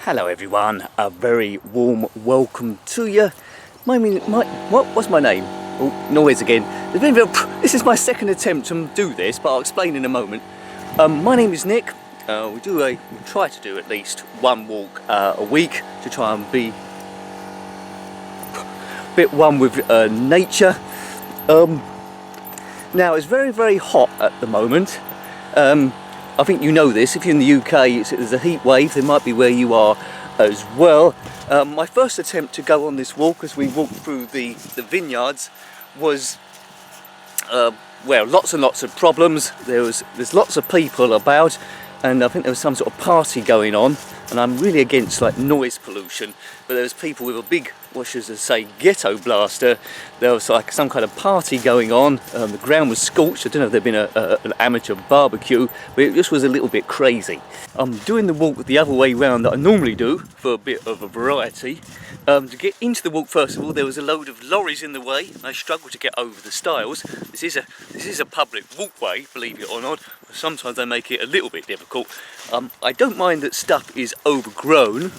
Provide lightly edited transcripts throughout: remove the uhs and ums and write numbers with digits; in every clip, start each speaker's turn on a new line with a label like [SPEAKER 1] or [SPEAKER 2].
[SPEAKER 1] Hello everyone, a very warm welcome to you. What's my name? Oh, noise again. This is my second attempt to do this, but I'll explain in a moment. My name is Nick. We try to do at least one walk a week to try and be a bit one with nature. Now it's very, very hot at the moment. I think you know this, if you're in the UK, there's a heat wave, there might be where you are as well. My first attempt to go on this walk as we walked through the vineyards was, well, lots and lots of problems. There's lots of people about, and I think there was some sort of party going on, and I'm really against like noise pollution, but there was people with a big, what should I say, ghetto blaster. There was like some kind of party going on. The ground was scorched. I don't know if there'd been an amateur barbecue, but it just was a little bit crazy. I'm doing the walk the other way round that I normally do for a bit of a variety. To get into the walk, first of all, there was a load of lorries in the way. I struggled to get over the stiles. This is a public walkway, believe it or not. Sometimes they make it a little bit difficult. I don't mind that stuff is overgrown.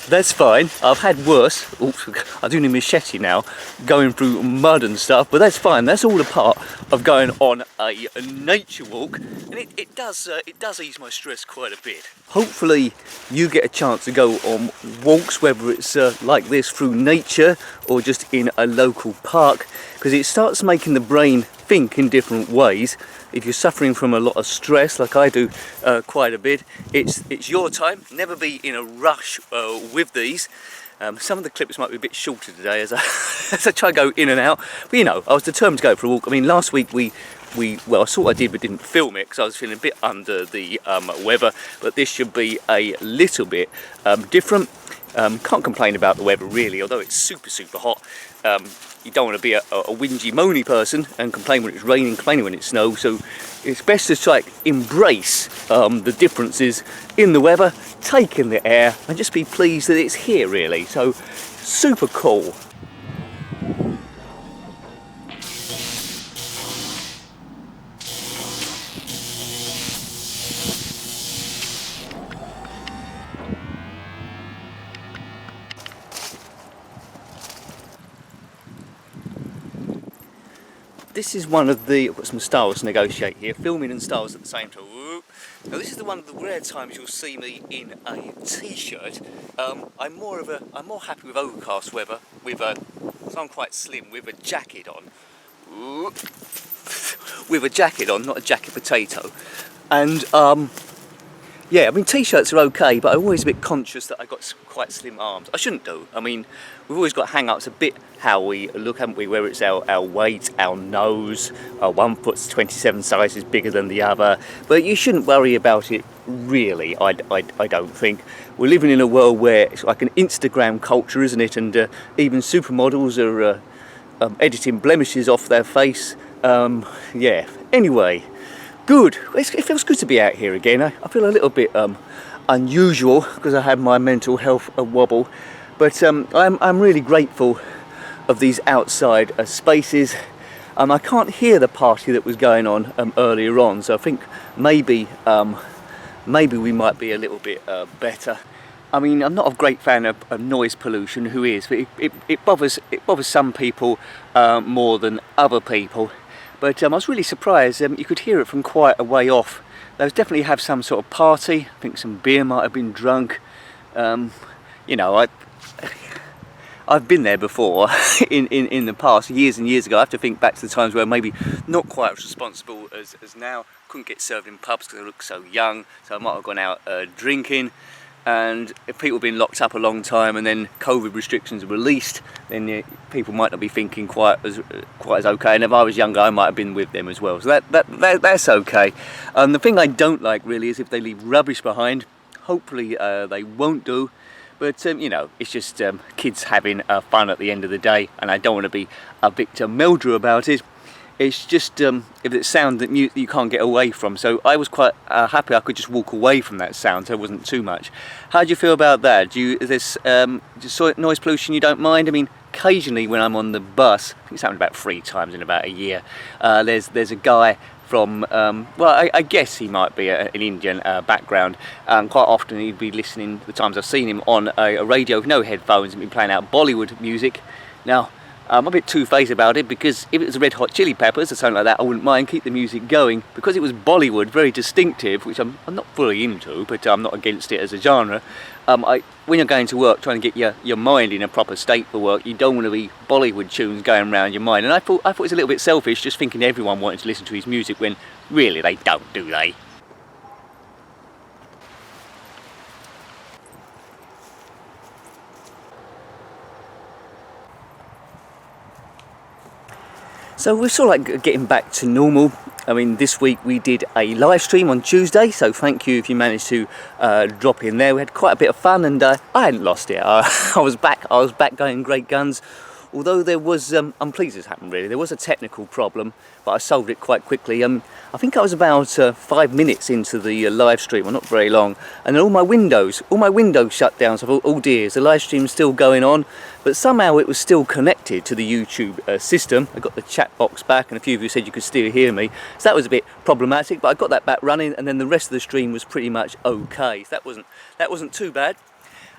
[SPEAKER 1] That's fine. I've had worse. Oops, I do need a machete now, going through mud and stuff, but that's fine. That's all a part of going on a nature walk, and it does ease my stress quite a bit. Hopefully you get a chance to go on walks, whether it's like this through nature or just in a local park, because it starts making the brain think in different ways. If you're suffering from a lot of stress, like I do quite a bit, it's your time. Never be in a rush with these. Some of the clips might be a bit shorter today as I try to go in and out. But you know, I was determined to go for a walk. I mean, last week well, I sort of did, but didn't film it because I was feeling a bit under the weather. But this should be a little bit different. Can't complain about the weather really, although it's super, super hot. You don't want to be a whingy, moany person and complain when it's raining, complaining when it snows. So it's best to try to embrace the differences in the weather, take in the air, and just be pleased that it's here really. So super cool. This is one of the, I've got some styles to negotiate here, filming and styles at the same time. Woo. Now this is one of the rare times you'll see me in a t-shirt. I'm more happy with overcast weather, so I'm quite slim, with a jacket on. Woo. With a jacket on, not a jacket potato. And yeah, I mean t-shirts are okay, but I'm always a bit conscious that I've got quite slim arms. I shouldn't do. I mean, we've always got hang-ups a bit how we look, haven't we? Where it's our weight, our nose, one foot's 27 sizes bigger than the other. But you shouldn't worry about it really, I don't think. We're living in a world where it's like an Instagram culture, isn't it? And even supermodels are editing blemishes off their face. Yeah, anyway. Good. It feels good to be out here again. I feel a little bit unusual because I had my mental health wobble, but I'm really grateful of these outside spaces. I can't hear the party that was going on earlier on, so I think maybe we might be a little bit better. I mean, I'm not a great fan of noise pollution. Who is? But it bothers some people more than other people. But I was really surprised, you could hear it from quite a way off. They definitely have some sort of party. I think some beer might have been drunk. You know, I've been there before in the past, years and years ago. I have to think back to the times where maybe not quite as responsible as now. Couldn't get served in pubs because I looked so young, so I might have gone out drinking. And if people have been locked up a long time and then COVID restrictions are released, then people might not be thinking quite as okay. And if I was younger, I might have been with them as well. So that's okay. The thing I don't like really is if they leave rubbish behind. Hopefully they won't do. But you know, it's just kids having fun at the end of the day, and I don't want to be a Victor Meldrew about it. It's just if it's sound that you can't get away from. So I was quite happy I could just walk away from that sound, so it wasn't too much. How do you feel about that? Is this noise pollution you don't mind? I mean, occasionally when I'm on the bus, I think it's happened about 3 times in about a year, there's a guy from, well, I guess he might be an Indian background. Quite often he'd be listening, the times I've seen him, on a radio with no headphones and been playing out Bollywood music. Now, I'm a bit two-faced about it, because if it was the Red Hot Chili Peppers or something like that, I wouldn't mind, keep the music going. Because it was Bollywood, very distinctive, which I'm not fully into, but I'm not against it as a genre. When you're going to work, trying to get your mind in a proper state for work, you don't want to be Bollywood tunes going around your mind. And I thought it was a little bit selfish, just thinking everyone wanted to listen to his music, when really they don't, do they? So we're sort of like getting back to normal. I mean, this week we did a live stream on Tuesday, so thank you if you managed to drop in there. We had quite a bit of fun, and I hadn't lost it. I was back going great guns. Although there was, I'm pleased this happened really, there was a technical problem, but I solved it quite quickly. I think I was about 5 minutes into the live stream, well, not very long, and then all my windows shut down, so I thought, oh dear, is the live stream still going on? But somehow it was still connected to the YouTube system. I got the chat box back, and a few of you said you could still hear me, so that was a bit problematic, but I got that back running, and then the rest of the stream was pretty much okay. So that wasn't too bad.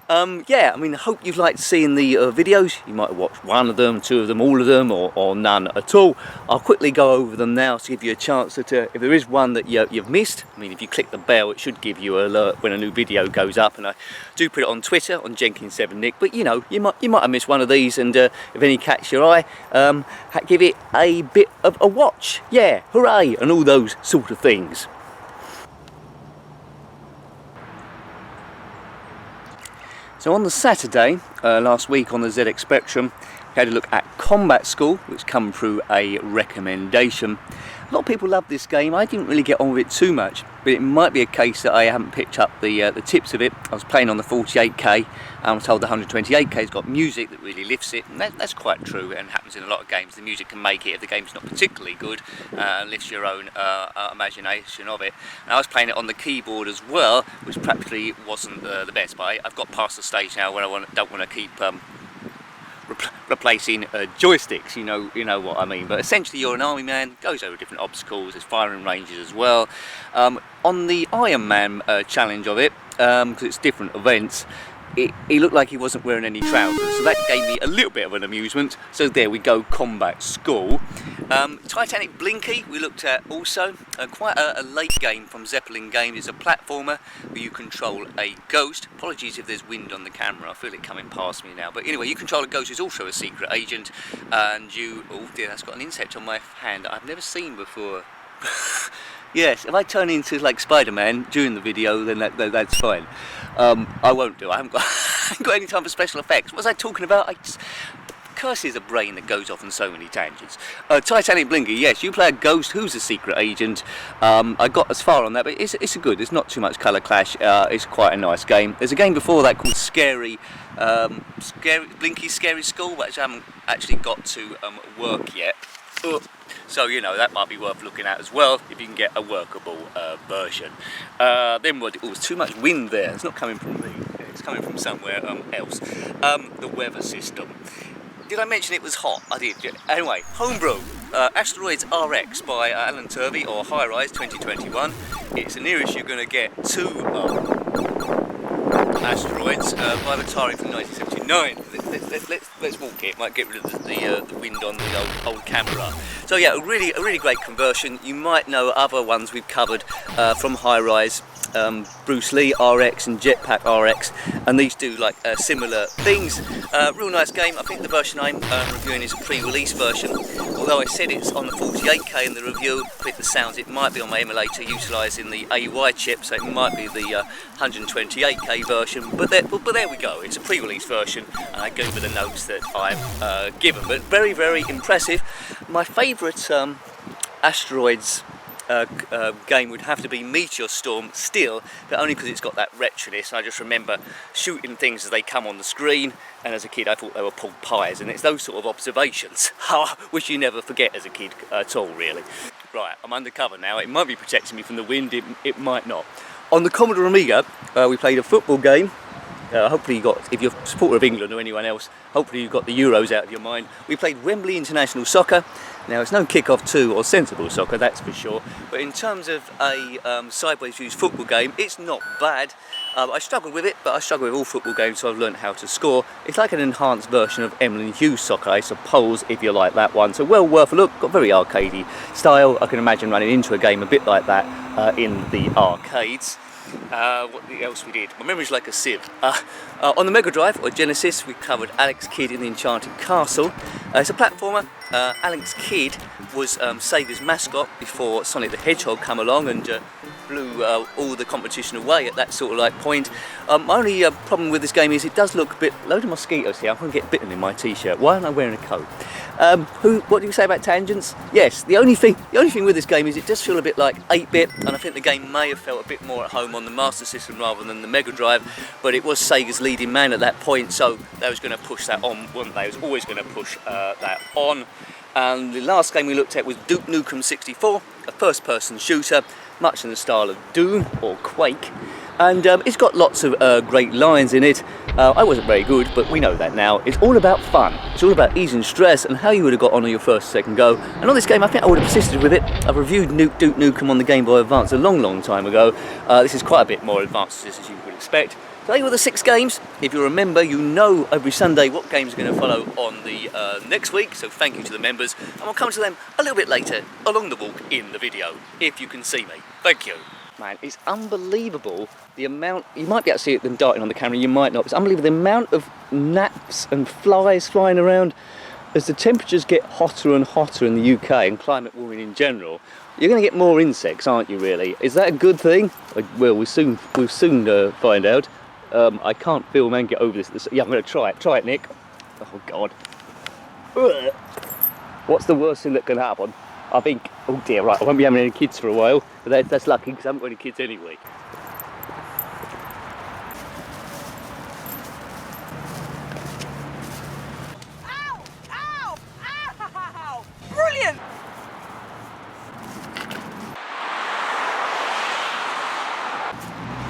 [SPEAKER 1] Yeah, I mean, I hope you've liked seeing the videos. You might have watched one of them, two of them, all of them, or none at all. I'll quickly go over them now to give you a chance that if there is one that you've missed, I mean, if you click the bell, it should give you an alert when a new video goes up, and I do put it on Twitter, on Jenkins7Nick, but you know, you might have missed one of these, and if any catch your eye, give it a bit of a watch. Yeah, hooray, and all those sort of things. So on the Saturday, last week on the ZX Spectrum, we had a look at Combat School, which come through a recommendation. A lot of people love this game. I didn't really get on with it too much, but it might be a case that I haven't picked up the tips of it. I was playing on the 48K, and I was told the 128K's got music that really lifts it, and that's quite true, and happens in a lot of games. The music can make it if the game's not particularly good, and lifts your own imagination of it. And I was playing it on the keyboard as well, which practically wasn't the best, but I've got past the stage now where I don't want to keep replacing joysticks, you know what I mean. But essentially you're an army man, goes over different obstacles, there's firing ranges as well. On the Iron Man challenge of it, because it's different events, he looked like he wasn't wearing any trousers, so that gave me a little bit of an amusement. So there we go, Combat School. Titanic Blinky we looked at also, quite a late game from Zeppelin Games. It's a platformer where you control a ghost. Apologies if there's wind on the camera, I feel it coming past me now. But anyway, you control a ghost who's also a secret agent, and oh dear, that's got an insect on my hand that I've never seen before. Yes, if I turn into like Spider-Man during the video, then that's fine. I won't do. I haven't got any time for special effects. What was I talking about? Curses a brain that goes off on so many tangents. Titanic Blinky, yes, you play a ghost who's a secret agent. I got as far on that, but it's a good. There's not too much colour clash. It's quite a nice game. There's a game before that called Blinky's Scary School, which I haven't actually got to work yet. So, you know, that might be worth looking at as well, if you can get a workable version. Then what? Oh, there's too much wind there. It's not coming from me. It's coming from somewhere else. The weather system. Did I mention it was hot? I did. Anyway, Homebrew. Asteroids RX by Alan Turvey, or High Rise 2021. It's the nearest you're going to get to asteroids by Atari from 1979. Let's walk it. Might get rid of the wind on the old camera. So yeah, a really great conversion. You might know other ones we've covered from High Rise, Bruce Lee RX and Jetpack RX, and these do like similar things. Real nice game. I think the version I'm reviewing is a pre-release version. Although I said it's on the 48K in the review, with the sounds, it might be on my emulator utilising the AY chip, so it might be the 128K version. But there we go. It's a pre-release version, and I go over the notes that I've given. But very impressive. My favourite asteroids game would have to be Meteor Storm still, but only because it's got that retroness. I just remember shooting things as they come on the screen, and as a kid I thought they were pulled pies, and it's those sort of observations which you never forget as a kid at all, really. Right, I'm undercover now. It might be protecting me from the wind, it might not. On the Commodore Amiga we played a football game. hopefully you got, if you're a supporter of England or anyone else, hopefully you've got the Euros out of your mind. We played Wembley International Soccer. Now it's no kick-off to or sensible soccer, that's for sure, but in terms of a sideways views football game, it's not bad. I struggled with it, but I struggle with all football games, so I've learned how to score. It's like an enhanced version of Emlyn Hughes soccer, I suppose, if you like that one. So well worth a look, got very arcadey style. I can imagine running into a game a bit like that in the arcades. What else we did? My memory's like a sieve. On the Mega Drive or Genesis, we covered Alex Kidd in the Enchanted Castle. It's a platformer. Alex Kidd was Sega's mascot before Sonic the Hedgehog came along and blew all the competition away at that sort of like point. My only problem with this game is it does look a bit, load of mosquitoes here. I'm going to get bitten in my t-shirt. Why am I wearing a coat? What do you say about tangents? Yes, the only thing with this game is it does feel a bit like 8-bit, and I think the game may have felt a bit more at home on the Master System rather than the Mega Drive, but it was Sega's leading man at that point, so they was going to push that on, weren't they? It was always going to push that on. And the last game we looked at was Duke Nukem 64, a first-person shooter, much in the style of Doom or Quake, and it's got lots of great lines in it. I wasn't very good, but we know that now. It's all about fun. It's all about easing stress and how you would have got on your first, second go. And on this game, I think I would have persisted with it. I've reviewed Duke Nukem on the Game Boy Advance a long time ago. This is quite a bit more advanced as you would expect. So they were the 6 games. If you remember, you know every Sunday what games are going to follow on the next week. So thank you to the members. And we'll come to them a little bit later along the walk in the video, if you can see me. Thank you. Man, it's unbelievable the amount, you might be able to see them darting on the camera, you might not, it's unbelievable the amount of gnats and flies flying around as the temperatures get hotter and hotter in the UK and climate warming in general. You're going to get more insects, aren't you really? Is that a good thing? Well, we'll soon find out. I can't film and get over this. Yeah, I'm going to try it. Try it, Nick. Oh, God. Ugh. What's the worst thing that can happen? I think, oh dear, right, I won't be having any kids for a while, but that's lucky because I haven't got any kids anyway.
[SPEAKER 2] Ow! Ow! Ow! Brilliant!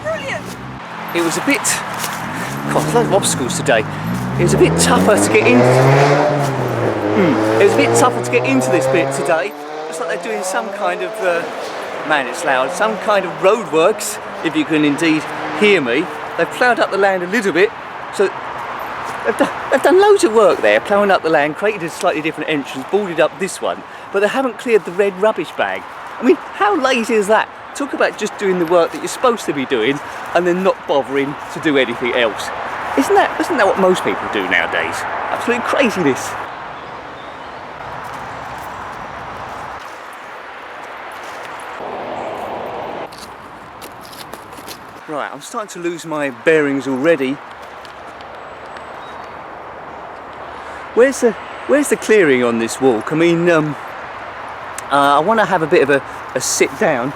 [SPEAKER 2] Brilliant!
[SPEAKER 1] It was a bit, God, loads of obstacles today. It was a bit tougher to get in. It was a bit tougher to get into this bit today. Looks like they're doing some kind of, man it's loud, some kind of roadworks, if you can indeed hear me. They've ploughed up the land a little bit, so they've done loads of work there, ploughing up the land, created a slightly different entrance, boarded up this one, but they haven't cleared the red rubbish bag. I mean, how lazy is that? Talk about just doing the work that you're supposed to be doing and then not bothering to do anything else. Isn't that what most people do nowadays? Absolute craziness. Right, I'm starting to lose my bearings already. Where's the clearing on this walk? I mean, I want to have a bit of a sit down.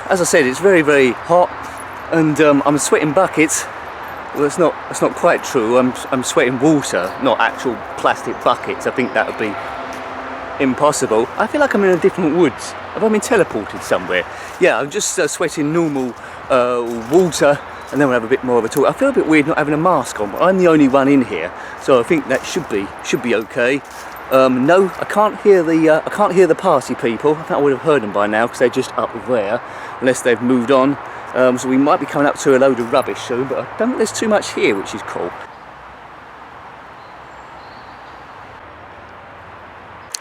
[SPEAKER 1] As I said, it's very hot, and I'm sweating buckets. Well, that's not quite true. I'm sweating water, not actual plastic buckets. I think that would be impossible. I feel like I'm in a different woods. Have I been teleported somewhere? Yeah, I'm just sweating normal water, and then we'll have a bit more of a talk. I feel a bit weird not having a mask on, but I'm the only one in here, so I think that should be okay. No, I can't hear the party people. I think I would have heard them by now because they're just up there, unless they've moved on. So we might be coming up to a load of rubbish soon, but I don't think there's too much here, which is cool.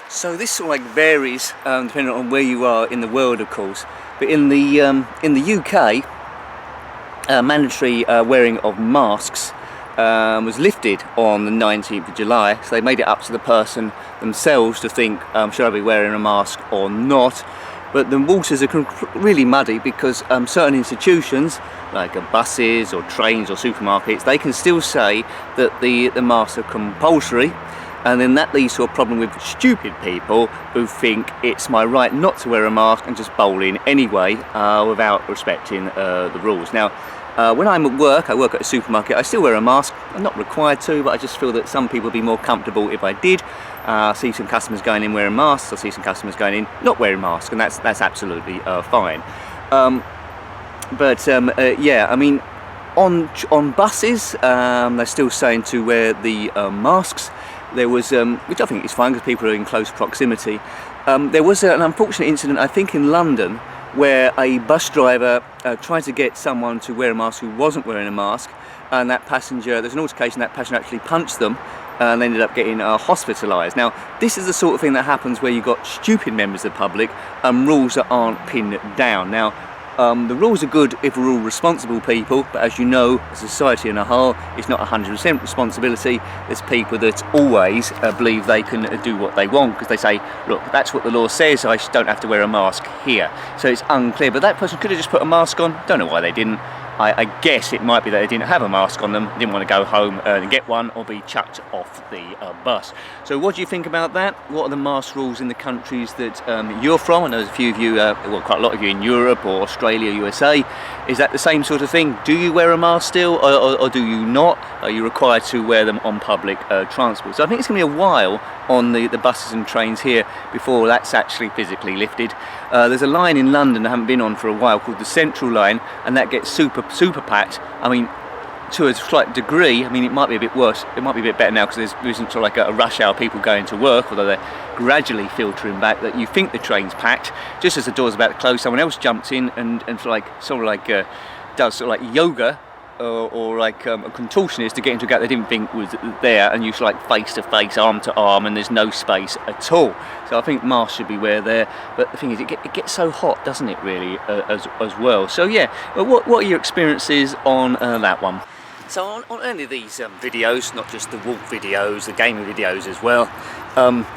[SPEAKER 1] So this sort of like varies depending on where you are in the world, of course. But in the UK, mandatory wearing of masks was lifted on the 19th of July. So they made it up to the person themselves to think, should I be wearing a mask or not? But the waters are really muddy because certain institutions, like buses or trains or supermarkets, they can still say that the masks are compulsory. And then that leads to a problem with stupid people who think it's my right not to wear a mask and just bowl in anyway without respecting the rules. Now, when I'm at work, I work at a supermarket, I still wear a mask. I'm not required to, but I just feel that some people would be more comfortable if I did. I see some customers going in wearing masks, I see some customers going in not wearing masks, and that's absolutely fine. Yeah, I mean, on buses, they're still saying to wear the masks. There was, which I think is fine because people are in close proximity. There was an unfortunate incident, I think, in London, where a bus driver tried to get someone to wear a mask who wasn't wearing a mask, and that passenger, there's an altercation, that passenger actually punched them and ended up getting hospitalised. Now, this is the sort of thing that happens where you've got stupid members of the public and rules that aren't pinned down. Now, the rules are good if we're all responsible people, but as you know, as a society in a whole, it's not 100% responsibility. There's people that always believe they can do what they want because they say, look, that's what the law says, I don't have to wear a mask here. So it's unclear, but that person could have just put a mask on. Don't know why they didn't. I guess it might be that they didn't have a mask on them, didn't want to go home and get one or be chucked off the bus. So what do you think about that? What are the mask rules in the countries that you're from? I know there's a few of you, well, quite a lot of you in Europe or Australia, USA. Is that the same sort of thing? Do you wear a mask still or do you not? Are you required to wear them on public transport? So I think it's going to be a while on the buses and trains here before that's actually physically lifted. There's a line in London I haven't been on for a while called the Central Line, and that gets super packed. I mean, to a slight degree, I mean, it might be a bit worse, it might be a bit better now because there isn't sort of like a rush hour people going to work, although they're gradually filtering back, that you think the train's packed. Just as the door's about to close, someone else jumps in and sort of like does sort of like yoga or like a contortionist to get into a gap they didn't think was there, and you sort of like face to face, arm to arm, and there's no space at all. So I think masks should be wear there, but the thing is, it gets so hot, doesn't it, really, as well. So yeah, what are your experiences on that one? So on any of these videos, not just the walk videos, the gaming videos as well,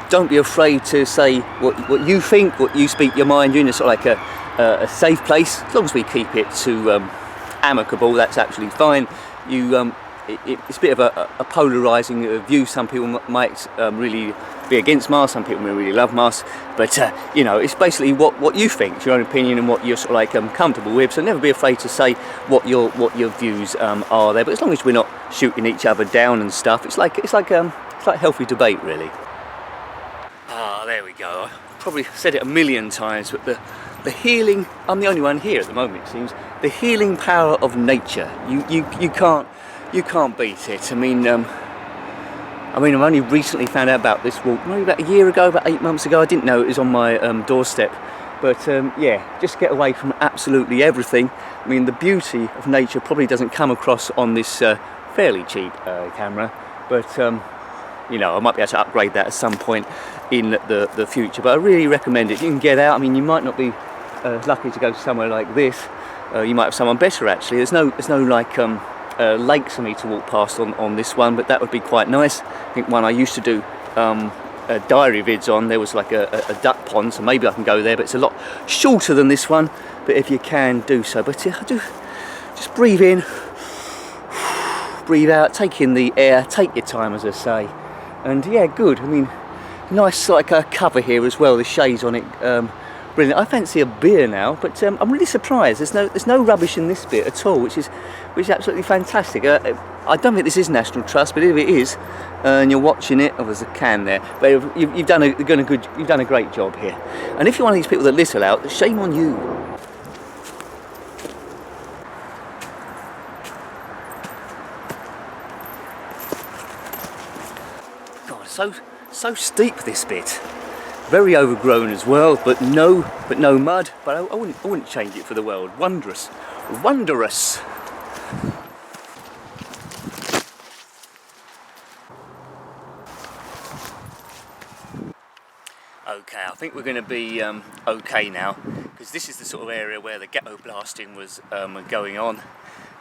[SPEAKER 1] don't be afraid to say what you think, what you speak your mind. You're in a sort of like a safe place, as long as we keep it to amicable, that's actually fine. It's a bit of a polarising view. Some people might really be against masks, some people may really love masks, but you know, it's basically what you think, it's your own opinion and what you're sort of like comfortable with. So never be afraid to say what your views are there. But as long as we're not shooting each other down and stuff, it's like healthy debate, really. Ah, there we go. I've probably said it a million times, but the healing, I'm the only one here at the moment, it seems, the healing power of nature, you can't beat it. I mean, I've only recently found out about this walk, maybe about a year ago, about 8 months ago. I didn't know it was on my doorstep, but yeah, just get away from absolutely everything. I mean, the beauty of nature probably doesn't come across on this fairly cheap camera, but you know, I might be able to upgrade that at some point in the future, but I really recommend it. You can get out. I mean, you might not be lucky to go to somewhere like this. You might have someone better, actually. There's no like lakes for me to walk past on this one, but that would be quite nice. I think one I used to do diary vids on, there was like a duck pond, so maybe I can go there, but it's a lot shorter than this one, but if you can, do so. But just breathe in, breathe out, take in the air, take your time, as I say. And yeah, good. I mean, nice like a cover here as well, the shades on it, brilliant. I fancy a beer now, but I'm really surprised there's no rubbish in this bit at all, which is absolutely fantastic. I don't think this is National Trust, but if it is, and you're watching it, oh, there's a can there, but you've done a great job here. And if you're one of these people that litter out, shame on you. God, so steep, this bit. Very overgrown as well, but no mud. But I wouldn't change it for the world. Wondrous, wondrous. Okay, I think we're going to be okay now, because this is the sort of area where the ghetto blasting was going on.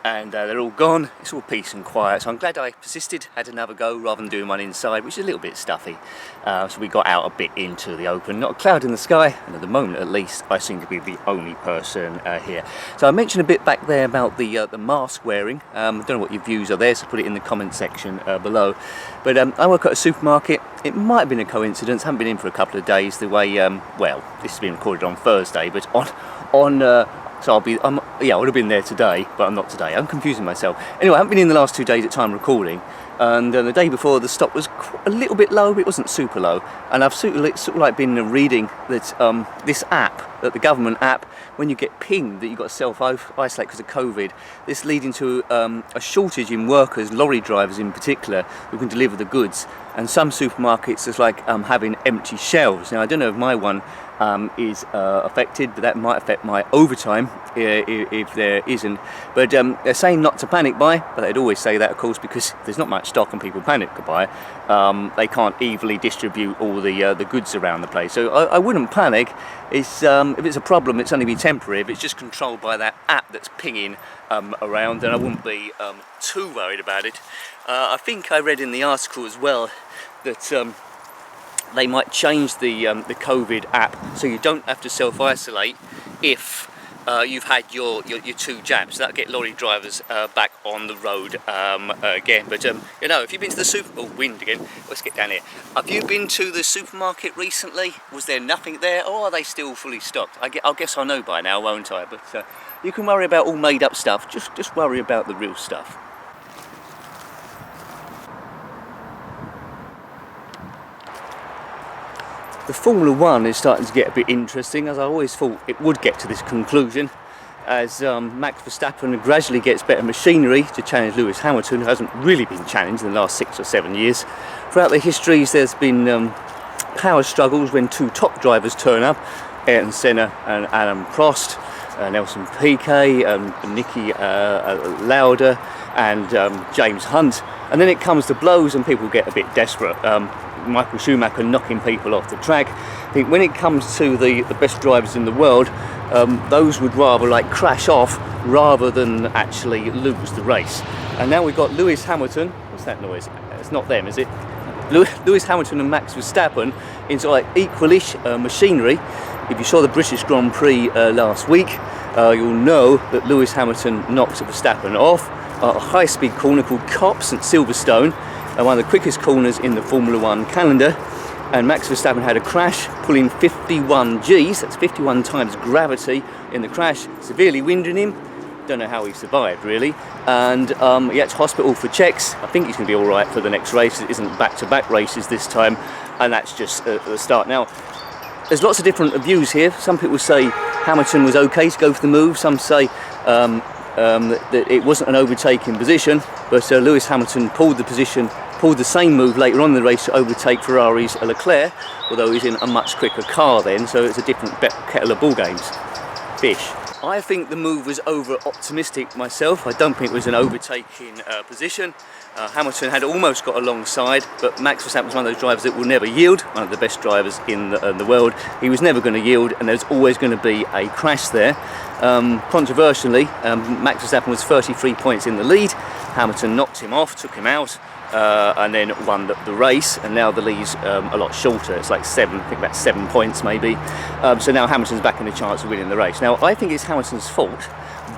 [SPEAKER 1] And they're all gone. It's all peace and quiet, so I'm glad I persisted, had another go rather than doing one inside, which is a little bit stuffy. So we got out a bit into the open, not a cloud in the sky, and at the moment at least I seem to be the only person here. So I mentioned a bit back there about the mask wearing. I don't know what your views are there, so put it in the comment section below. But I work at a supermarket. It might have been a coincidence, haven't been in for a couple of days, the way, well, this has been recorded on Thursday, but so I would have been there today, but I'm not today. I'm confusing myself. Anyway, I haven't been in the last 2 days at time recording, and the day before the stock was a little bit low, but it wasn't super low. And I've sort of like been reading that this app that the government app, when you get pinged that you've got to self-isolate because of COVID, this leading to a shortage in workers, lorry drivers in particular, who can deliver the goods. And some supermarkets is like having empty shelves. Now I don't know if my one is affected, but that might affect my overtime if there isn't. But they're saying not to panic buy, but they'd always say that, of course, because there's not much stock and people panic buy. They can't evenly distribute all the goods around the place. So I wouldn't panic. If it's a problem, it's only be temporary. If it's just controlled by that app that's pinging around, then I wouldn't be too worried about it. I think I read in the article as well that they might change the COVID app so you don't have to self-isolate if you've had your 2 jabs. So that'll get lorry drivers back on the road again. But you know, if you've been to the wind again, let's get down here. Have you been to the supermarket recently? Was there nothing there, or are they still fully stocked? I guess I know by now, won't I? But you can worry about all made up stuff, just worry about the real stuff. The Formula 1 is starting to get a bit interesting, as I always thought it would get to this conclusion, as Max Verstappen gradually gets better machinery to challenge Lewis Hamilton, who hasn't really been challenged in the last 6 or 7 years. Throughout the histories there's been power struggles when 2 top drivers turn up, Ayrton Senna and Alain Prost, Nelson Piquet, Niki Lauda and James Hunt, and then it comes to blows and people get a bit desperate. Michael Schumacher knocking people off the track. I think when it comes to the best drivers in the world, those would rather like crash off rather than actually lose the race. And now we've got Lewis Hamilton. What's that noise? It's not them, is it? Lewis Hamilton and Max Verstappen in sort of like equalish machinery. If you saw the British Grand Prix last week, you'll know that Lewis Hamilton knocked Verstappen off at a high-speed corner called Cop St Silverstone, one of the quickest corners in the Formula 1 calendar, and Max Verstappen had a crash, pulling 51 Gs, that's 51 times gravity in the crash, severely winding him. Don't know how he survived really, and he had to hospital for checks. I think he's going to be alright for the next race. It isn't back-to-back races this time, and that's just the start. Now, there's lots of different views here. Some people say Hamilton was okay to go for the move, some say that it wasn't an overtaking position, but Lewis Hamilton pulled the same move later on in the race to overtake Ferrari's Leclerc, although he's in a much quicker car then, so it's a different kettle of ball games. Fish. I think the move was over-optimistic myself. I don't think it was an overtaking position. Hamilton had almost got alongside, but Max Verstappen was one of those drivers that will never yield, one of the best drivers in the world. He was never going to yield, and there's always going to be a crash there. Controversially, Max Verstappen was 33 points in the lead. Hamilton knocked him off, took him out, and then won the race, and now the lead's a lot shorter. It's like I think about 7 points maybe. So now Hamilton's back in the chance of winning the race. Now I think it's Hamilton's fault,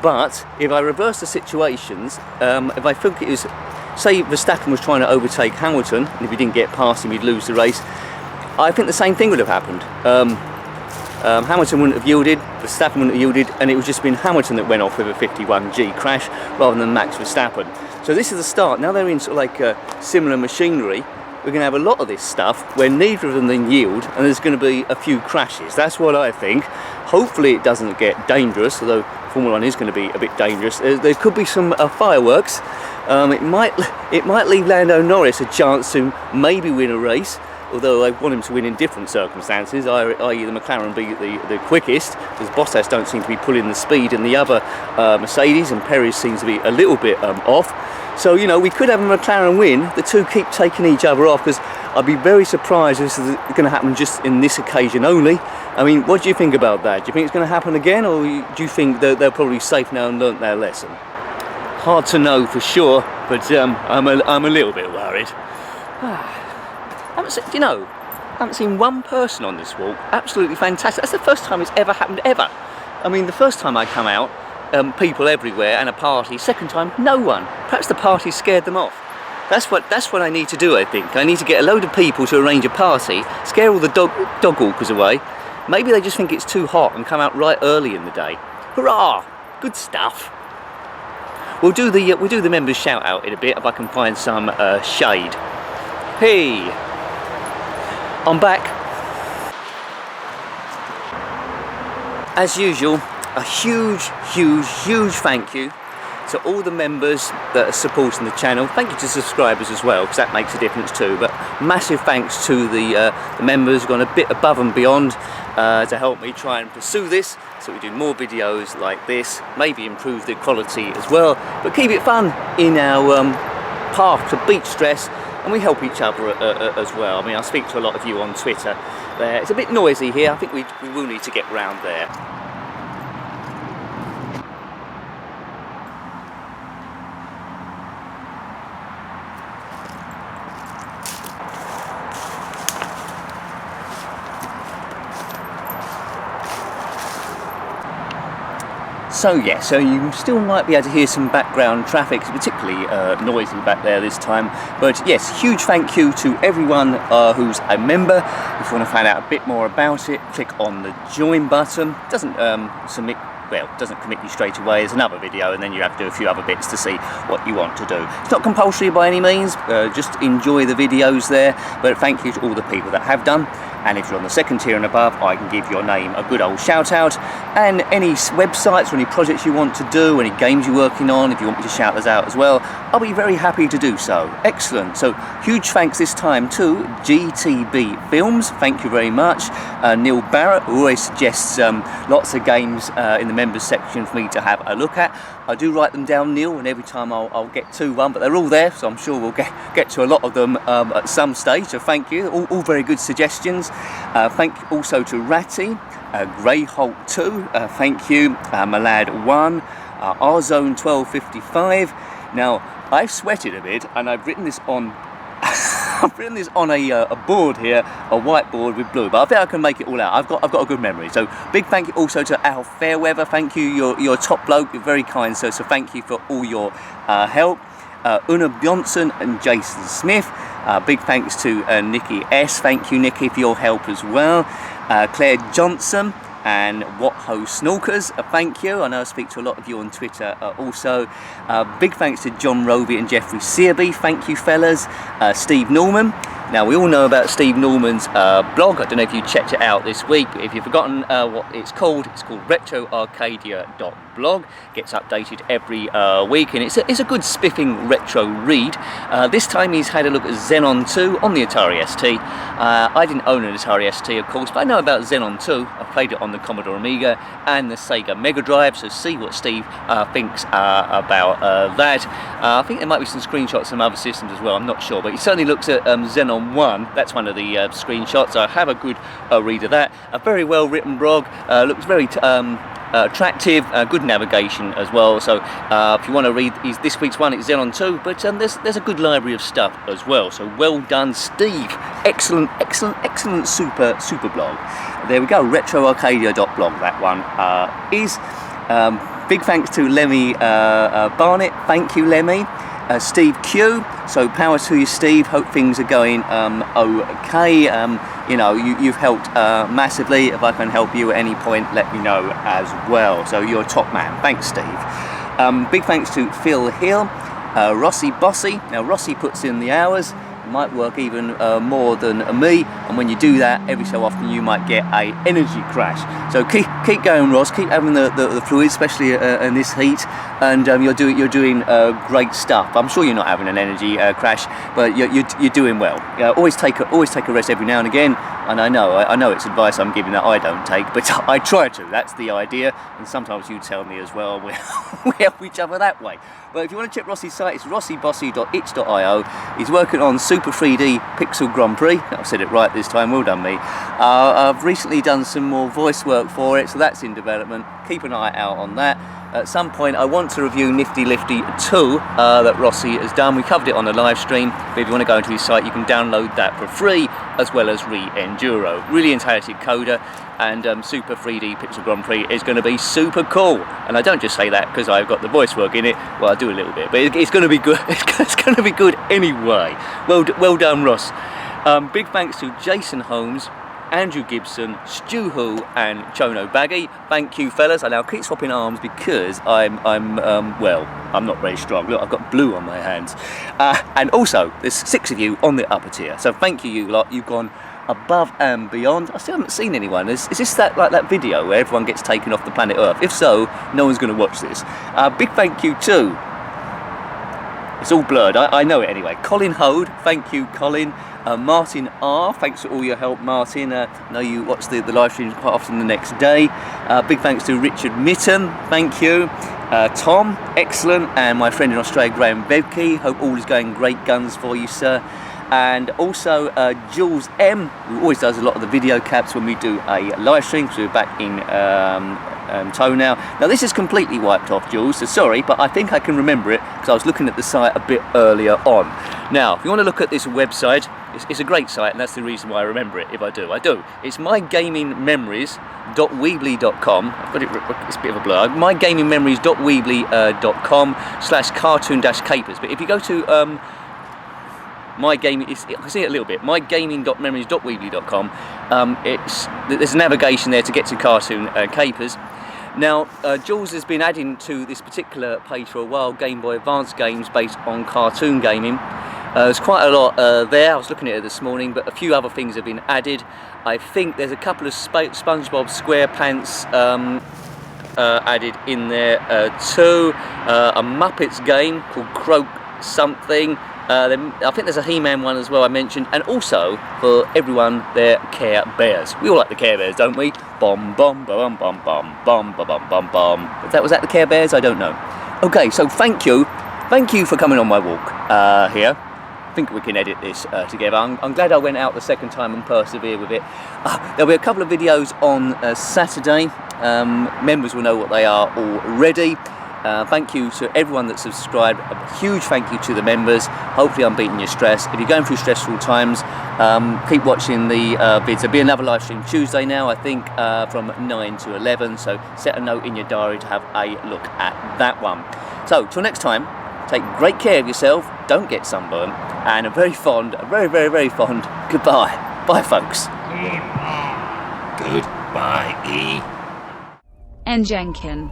[SPEAKER 1] but if I reverse the situations, if I think it was, say Verstappen was trying to overtake Hamilton, and if he didn't get past him he'd lose the race, I think the same thing would have happened. Hamilton wouldn't have yielded, Verstappen wouldn't have yielded, and it would just been Hamilton that went off with a 51G crash rather than Max Verstappen. So this is the start. Now they're in sort of like similar machinery. We're going to have a lot of this stuff where neither of them then yield, and there's going to be a few crashes. That's what I think. Hopefully it doesn't get dangerous, although Formula 1 is going to be a bit dangerous. There could be some fireworks. It might leave Lando Norris a chance to maybe win a race, although I want him to win in different circumstances, i.e. the McLaren be the quickest, because Bottas don't seem to be pulling the speed in the other Mercedes, and Perez seems to be a little bit off. So, you know, we could have a McLaren win. The two keep taking each other off, because I'd be very surprised if this is going to happen just in this occasion only. I mean, what do you think about that? Do you think it's going to happen again, or do you think they're probably safe now and learnt their lesson? Hard to know for sure, but I'm a little bit worried. You know, I haven't seen one person on this walk. Absolutely fantastic. That's the first time it's ever happened ever. I mean, the first time I come out, people everywhere and a party. Second time, no one. Perhaps the party scared them off. That's what I need to do, I think. I need to get a load of people to arrange a party, scare all the dog walkers away. Maybe they just think it's too hot and come out right early in the day. Hurrah! Good stuff. We'll do the members shout out in a bit if I can find some shade. Hey, I'm back. as usual, a huge thank you to all the members that are supporting the channel. Thank you to subscribers as well, because that makes a difference too. But massive thanks to the members who've gone a bit above and beyond to help me try and pursue this, so we do more videos like this, maybe improve the quality as well, but keep it fun in our path to beat stress, and we help each other as well. I mean, I speak to a lot of you on Twitter. It's a bit noisy here. I think we will need to get round there. So yeah, so you still might be able to hear some background traffic, it's particularly noisy back there this time. But yes, huge thank you to everyone who's a member. If you want to find out a bit more about it, click on the join button. It doesn't doesn't commit you straight away. There's another video, and then you have to do a few other bits to see what you want to do. It's not compulsory by any means, just enjoy the videos there. But thank you to all the people that have done. And if you're on the second tier and above, I can give your name a good old shout out. And any websites or any projects you want to do, any games you're working on, if you want me to shout those out as well, I'll be very happy to do so. Excellent. So huge thanks this time to GTB Films. Thank you very much. Neil Barrett, who always suggests lots of games in the members section for me to have a look at. I do write them down, Neil, and every time I'll get to one, but they're all there, so I'm sure we'll get to a lot of them at some stage. So thank you. All very good suggestions. Thank you also to Ratty, Greyholt 2, thank you, Malad 1, R-Zone 1255. Now, I've sweated a bit, and I've written this on I've written this on a board here, a whiteboard with blue, but I think I can make it all out. I've got a good memory. So big thank you also to Al Fairweather. Thank you, you're top bloke, you're very kind, sir. So thank you for all your help. Una Bjornsson and Jason Smith. Big thanks to Nikki S. Thank you, Nikki, for your help as well. Claire Johnson and Watho Snorkers, thank you. I know I speak to a lot of you on Twitter also. Big thanks to John Rovey and Jeffrey Searby. Thank you, fellas. Steve Norman. Now, we all know about Steve Norman's blog. I don't know if you checked it out this week, but if you've forgotten what it's called retroarcadia.blog. Gets updated every week, and it's a good spiffing retro read. This time he's had a look at Xenon 2 on the Atari ST. I didn't own an Atari ST, of course, but I know about Xenon 2. I played it on the Commodore Amiga and the Sega Mega Drive, so see what Steve thinks about that. I think there might be some screenshots from other systems as well, I'm not sure, but he certainly looks at Xenon 1, that's one of the screenshots. I have a good read of that. A very well written blog, looks very attractive, good navigation as well. So if you want to read this week's one, it's Xenon 2, but there's a good library of stuff as well. So well done, Steve. Excellent super blog. There we go, retroarcadia.blog. That one is. Big thanks to Lemmy Barnett. Thank you, Lemmy. Steve Q, so power to you, Steve. Hope things are going okay. You know, you've helped massively. If I can help you at any point, let me know as well. So you're a top man. Thanks, Steve. Big thanks to Phil Hill, Rossi Bossy. Now Rossi puts in the hours. Might work even more than me, and when you do that, every so often you might get a energy crash. So keep going, Ross. Keep having the fluid, especially in this heat, and you're doing great stuff. I'm sure you're not having an energy crash, but you're doing well. Always take a rest every now and again. And I know it's advice I'm giving that I don't take, but I try to. That's the idea, and sometimes you tell me as well. We help each other that way. But if you want to check Rossi's site, it's rossibossy.itch.io. He's working on Super 3D Pixel Grand Prix. I said it right this time, well done me. I've recently done some more voice work for it, so that's in development. Keep an eye out on that. At some point I want to review Nifty Lifty 2 that Rossi has done. We covered it on a live stream, but if you want to go into his site, you can download that for free, as well as Re-Enduro. Really talented coder, and Super 3D Pixel Grand Prix is going to be super cool. And I don't just say that because I've got the voice work in it. Well, I do a little bit, but it's going to be good. It's going to be good anyway. Well done, Ross. Big thanks to Jason Holmes, Andrew Gibson, Stu Hu, and Chono Baggy. Thank you, fellas. I now keep swapping arms because I'm not very strong. Look, I've got blue on my hands. And also, there's 6 of you on the upper tier. So thank you, you lot. You've gone above and beyond. I still haven't seen anyone. Is this like that video where everyone gets taken off the planet Earth? If so, no one's going to watch this. Big thank you to, it's all blurred, I know it anyway, Colin Hode, thank you Colin. Martin R, thanks for all your help Martin. I know you watch the live streams quite often the next day. Big thanks to Richard Mitten, thank you. Tom, excellent. And my friend in Australia, Graham Bebke, hope all is going great guns for you, sir. And also Jules M, who always does a lot of the video caps when we do a live stream, because we're back in tow now. Now this is completely wiped off, Jules, so sorry, but I think I can remember it because I was looking at the site a bit earlier on. Now, if you want to look at this website, it's a great site, and that's the reason why I remember it. If I do. It's mygamingmemories.weebly.com. I've got it, it's a bit of a blur. mygamingmemories.weebly.com/cartoon-capers. But if you go to I can see it a little bit. mygaming.memories.weebly.com. There's a navigation there to get to Cartoon Capers. Now, Jules has been adding to this particular page for a while, Game Boy Advance games based on cartoon gaming. There's quite a lot there. I was looking at it this morning, but a few other things have been added. I think there's a couple of SpongeBob SquarePants added in there too. A Muppets game called Croak something. I think there's a He-Man one as well I mentioned, and also for everyone their Care Bears. We all like the Care Bears, don't we? Bom bom bom bom bom bom bom bom bom. Was that the Care Bears? I don't know. Okay, so thank you for coming on my walk here. I think we can edit this together. I'm glad I went out the second time and persevered with it. There'll be a couple of videos on Saturday. Members will know what they are already. Thank you to everyone that subscribed. A huge thank you to the members. Hopefully I'm beating your stress. If you're going through stressful times, keep watching the vids. There'll be another live stream Tuesday now, I think, from 9 to 11. So set a note in your diary to have a look at that one. So till next time, take great care of yourself. Don't get sunburned. And a very, very fond goodbye. Bye, folks.
[SPEAKER 3] Goodbye, E.
[SPEAKER 4] And Jenkin.